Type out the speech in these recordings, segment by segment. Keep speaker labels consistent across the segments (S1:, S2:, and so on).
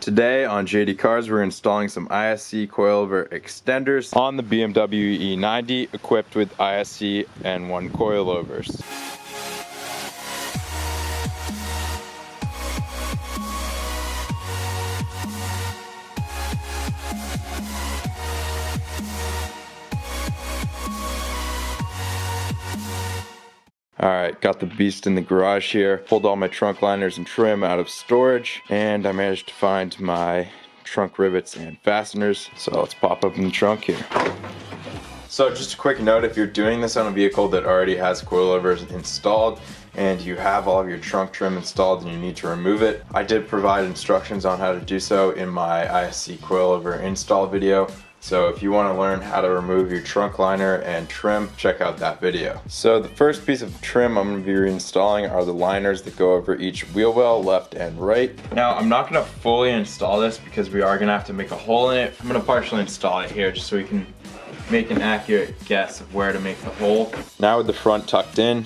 S1: Today on JD Cars, we're installing some ISC Coilover extenders on the BMW E90 equipped with ISC N1 coilovers. Alright, got the beast in the garage here. Pulled all my trunk liners and trim out of storage, and I managed to find my trunk rivets and fasteners. So let's pop open the trunk here. So just a quick note, if you're doing this on a vehicle that already has coilovers installed and you have all of your trunk trim installed and you need to remove it, I did provide instructions on how to do so in my ISC coilover install video. So if you want to learn how to remove your trunk liner and trim, check out that video. So the first piece of trim I'm going to be reinstalling are the liners that go over each wheel well, left and right. Now I'm not going to fully install this because we are going to have to make a hole in it. I'm going to partially install it here just so we can make an accurate guess of where to make the hole. Now with the front tucked in,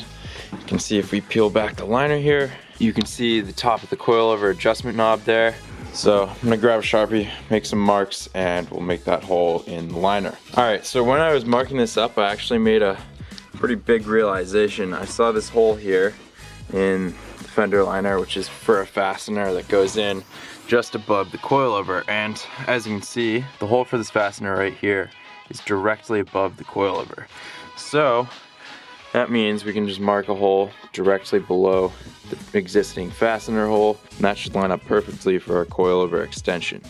S1: you can see if we peel back the liner here, you can see the top of the coilover adjustment knob there. So I'm gonna grab a Sharpie, make some marks, and we'll make that hole in the liner. Alright, so when I was marking this up, I actually made a pretty big realization. I saw this hole here in the fender liner, which is for a fastener that goes in just above the coilover. And as you can see, the hole for this fastener right here is directly above the coilover. So that means we can just mark a hole directly below the existing fastener hole, and that should line up perfectly for our coilover extension.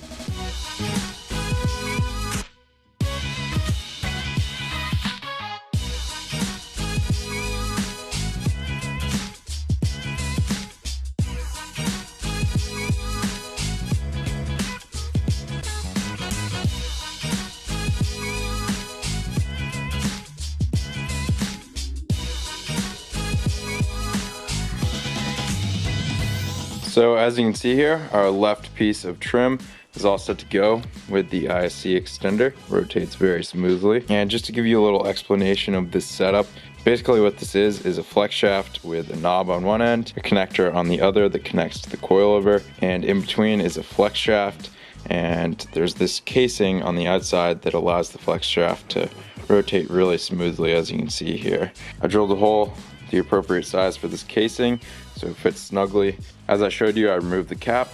S1: So as you can see here, our left piece of trim is all set to go with the ISC extender. Rotates very smoothly. And just to give you a little explanation of this setup, basically what this is a flex shaft with a knob on one end, a connector on the other that connects to the coilover, and in between is a flex shaft, and there's this casing on the outside that allows the flex shaft to rotate really smoothly, as you can see here. I drilled a hole the appropriate size for this casing so it fits snugly. As I showed you, I removed the cap,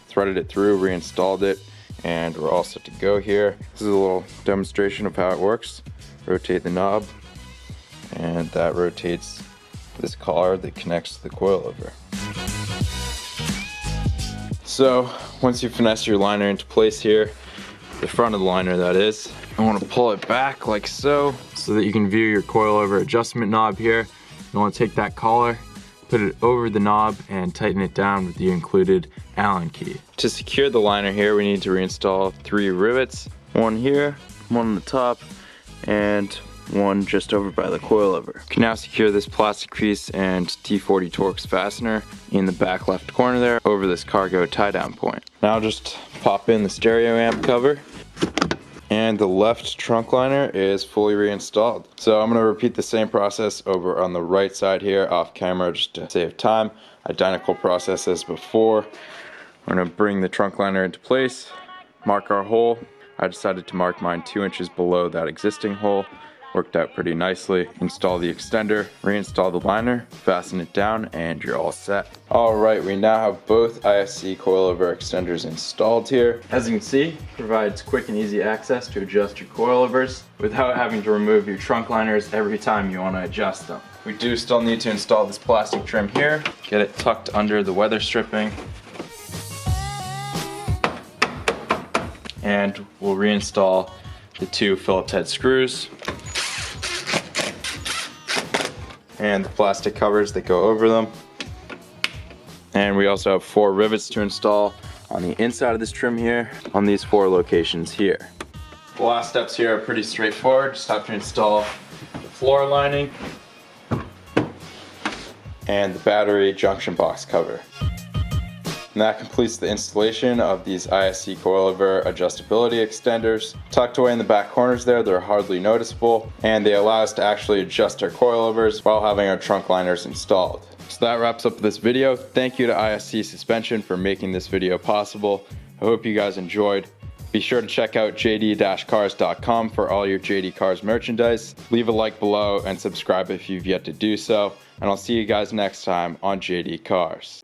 S1: threaded it through, reinstalled it, and we're all set to go here. This is a little demonstration of how it works. Rotate the knob, and that rotates this collar that connects to the coilover. So once you finesse your liner into place here, the front of the liner that is, I want to pull it back like so that you can view your coilover adjustment knob here. You want to take that collar, put it over the knob, and tighten it down with the included Allen key. To secure the liner here, we need to reinstall 3 rivets. One here, one on the top, and one just over by the coilover. You can now secure this plastic piece and T40 Torx fastener in the back left corner there over this cargo tie-down point. Now just pop in the stereo amp cover, and the left trunk liner is fully reinstalled. So I'm going to repeat the same process over on the right side here off camera just to save time. Identical process as before. We're going to bring the trunk liner into place, mark our hole. I decided to mark mine 2 inches below that existing hole. Worked out pretty nicely. Install the extender, reinstall the liner, fasten it down, and you're all set. Alright, we now have both ISC coilover extenders installed here. As you can see, it provides quick and easy access to adjust your coilovers without having to remove your trunk liners every time you want to adjust them. We do still need to install this plastic trim here, get it tucked under the weather stripping, and we'll reinstall the 2 Phillips head screws and the plastic covers that go over them. And we also have 4 rivets to install on the inside of this trim here on these 4 locations here. The last steps here are pretty straightforward. Just have to install the floor lining and the battery junction box cover. And that completes the installation of these ISC coilover adjustability extenders. Tucked away in the back corners there, they're hardly noticeable, and they allow us to actually adjust our coilovers while having our trunk liners installed. So that wraps up this video. Thank you to ISC Suspension for making this video possible. I hope you guys enjoyed. Be sure to check out jd-cars.com for all your JD Cars merchandise. Leave a like below and subscribe if you've yet to do so. And I'll see you guys next time on JD Cars.